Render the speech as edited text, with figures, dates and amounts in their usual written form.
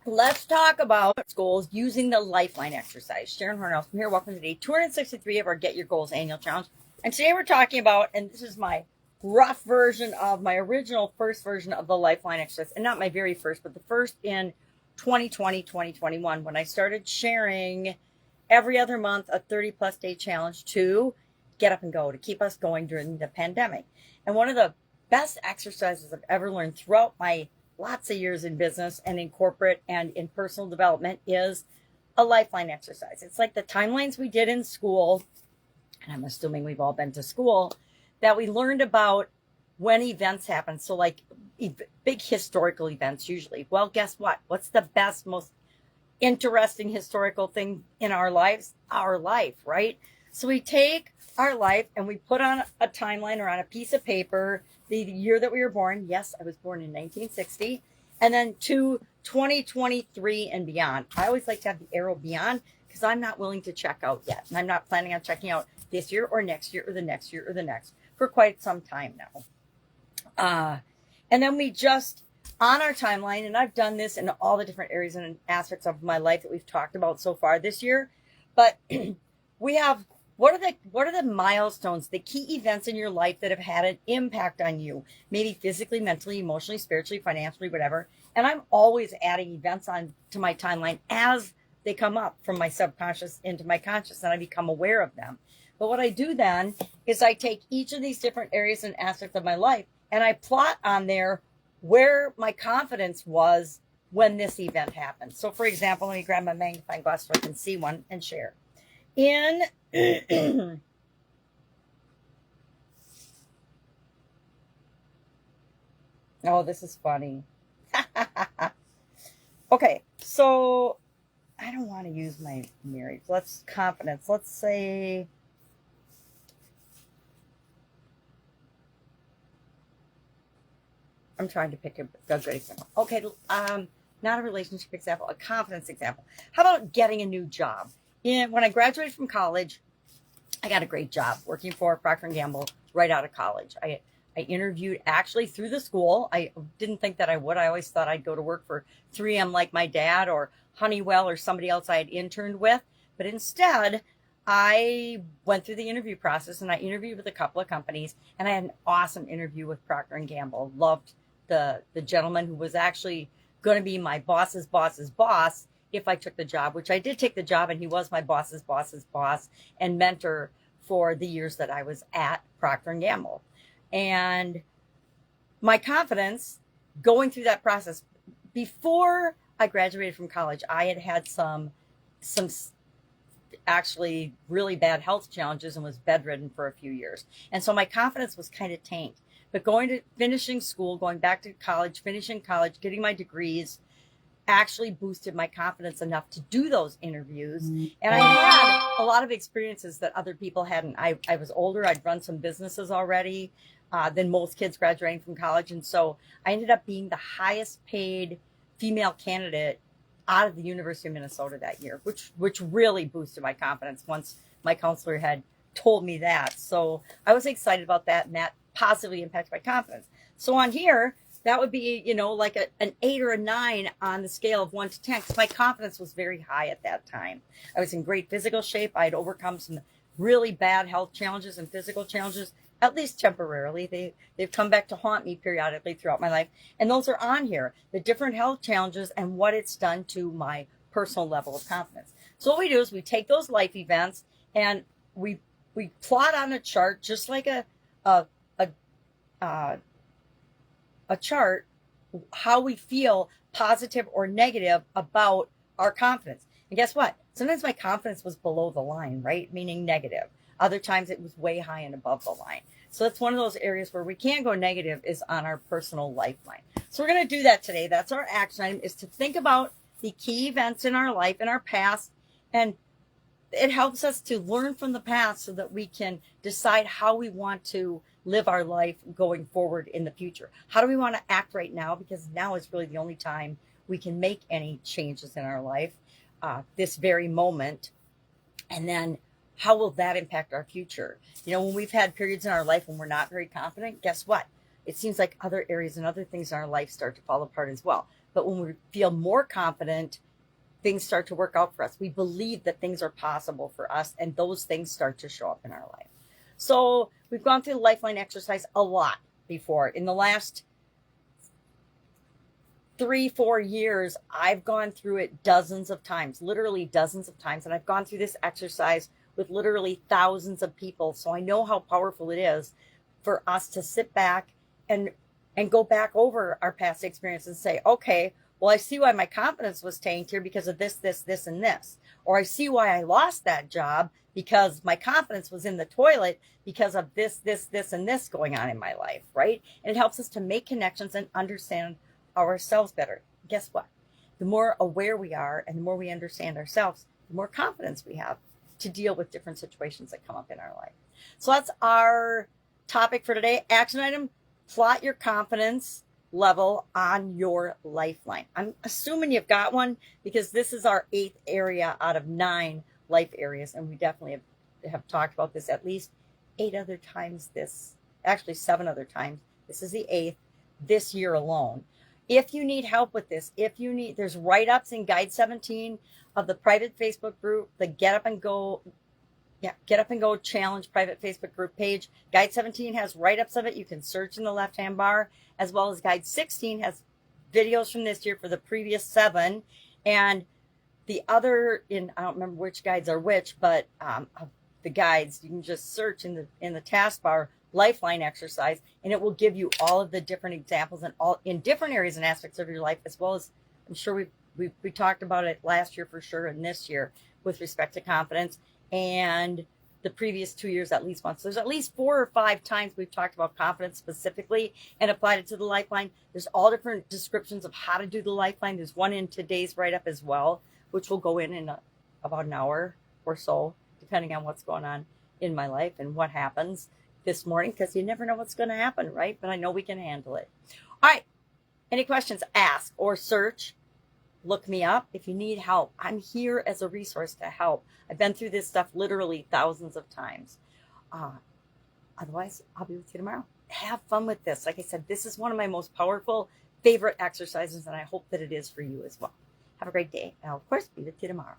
Let's talk about goals using the Lifeline exercise. Sharon Horne-Ellstrom here. Welcome to day 263 of our Get Your Goals annual challenge. And today we're talking about, and this is my rough version of my original first version of the Lifeline exercise, and not my very first, but the first in 2020, 2021, when I started sharing every other month a 30 plus day challenge to get up and go, to keep us going during the pandemic. And one of the best exercises I've ever learned throughout my lots of years in business and in corporate and in personal development is a Lifeline exercise. It's like the timelines we did in school, and I'm assuming we've all been to school, that we learned about when events happen. So like big historical events usually. Well, guess what? What's the best, most interesting historical thing in our lives? Our life, right? So we take our life and we put on a timeline or on a piece of paper the year that we were born. Yes, I was born in 1960. And then to 2023 and beyond. I always like to have the arrow beyond because I'm not willing to check out yet. And I'm not planning on checking out this year or next year or the next year or the next for quite some time now. And then we just, on our timeline, and I've done this in all the different areas and aspects of my life that we've talked about so far this year, but we have what are the milestones, the key events in your life that have had an impact on you, maybe physically, mentally, emotionally, spiritually, financially, whatever. And I'm always adding events on to my timeline as they come up from my subconscious into my conscious, and I become aware of them. But what I do then is I take each of these different areas and aspects of my life and I plot on there where my confidence was when this event happened. So for example, let me grab my magnifying glass so I can see one and share. In oh, this is funny. Okay, so I don't want to use my marriage. Let's confidence. Let's say I'm trying to pick a good example. Okay, not a relationship example, a confidence example. How about getting a new job? When I graduated from college, I got a great job working for Procter & Gamble right out of college. I interviewed actually through the school. I didn't think that I would. I always thought I'd go to work for 3M like my dad or Honeywell or somebody else I had interned with. But instead, I went through the interview process and I interviewed with a couple of companies, and I had an awesome interview with Procter & Gamble. Loved the gentleman who was actually going to be my boss's boss's boss if I took the job, which I did take the job, and he was my boss's boss's boss and mentor for the years that I was at Procter & Gamble. And my confidence going through that process, before I graduated from college, I had some actually really bad health challenges and was bedridden for a few years. And so my confidence was kind of tanked. But finishing school, going back to college, finishing college, getting my degrees, actually boosted my confidence enough to do those interviews. And I had a lot of experiences that other people hadn't. I was older. I'd run some businesses already than most kids graduating from college. And so I ended up being the highest paid female candidate out of the University of Minnesota that year, which really boosted my confidence once my counselor had told me that. So I was excited about that, and that positively impacted my confidence. So on here, that would be, like an 8 or a 9 on the scale of 1 to 10, because my confidence was very high at that time. I was in great physical shape. I had overcome some really bad health challenges and physical challenges, at least temporarily. They've come back to haunt me periodically throughout my life. And those are on here, the different health challenges and what it's done to my personal level of confidence. So what we do is we take those life events and we plot on a chart, just like a chart, how we feel positive or negative about our confidence. And guess what? Sometimes my confidence was below the line, right? Meaning negative. Other times it was way high and above the line. So that's one of those areas where we can go negative, is on our personal lifeline. So we're going to do that today. That's our action item, is to think about the key events in our life, in our past, and it helps us to learn from the past so that we can decide how we want to live our life going forward in the future. How do we want to act right now? Because now is really the only time we can make any changes in our life, this very moment. And then how will that impact our future? When we've had periods in our life when we're not very confident, guess what? It seems like other areas and other things in our life start to fall apart as well. But when we feel more confident, things start to work out for us. We believe that things are possible for us, and those things start to show up in our life. So we've gone through the Lifeline exercise a lot before. In the last 3-4 years, I've gone through it dozens of times, literally dozens of times. And I've gone through this exercise with literally thousands of people. So I know how powerful it is for us to sit back and go back over our past experience and say, okay, well, I see why my confidence was tanked here because of this, this, this, and this. Or I see why I lost that job because my confidence was in the toilet because of this, this, this, and this going on in my life, right? And it helps us to make connections and understand ourselves better. Guess what? The more aware we are and the more we understand ourselves, the more confidence we have to deal with different situations that come up in our life. So that's our topic for today. Action item: plot your confidence level on your lifeline. I'm assuming you've got one because this is our 8th area out of 9 life areas. And we definitely have talked about this at least 8 other times actually 7 other times. This is the 8th this year alone. If you need help with this, there's write-ups in Guide 17 of the private Facebook group, the Get Up and Go Challenge private Facebook group page. Guide 17 has write-ups of it. You can search in the left-hand bar, as well as Guide 16 has videos from this year for the previous 7. And the other, I don't remember which guides are which, but of the guides, you can just search in the taskbar Lifeline exercise, and it will give you all of the different examples and all in different areas and aspects of your life, as well as I'm sure we talked about it last year for sure, and this year with respect to confidence, and the previous 2 years at least once. There's at least 4 or 5 times we've talked about confidence specifically and applied it to the Lifeline. There's all different descriptions of how to do the Lifeline. There's one in today's write-up as well, which will go in about an hour or so, depending on what's going on in my life and what happens this morning, because you never know what's going to happen, right? But I know we can handle it. All right. Any questions? Ask or search. Look me up. If you need help, I'm here as a resource to help. I've been through this stuff literally thousands of times. Otherwise, I'll be with you tomorrow. Have fun with this. Like I said, this is one of my most powerful, favorite exercises, and I hope that it is for you as well. Have a great day. And I'll, of course, be with you tomorrow.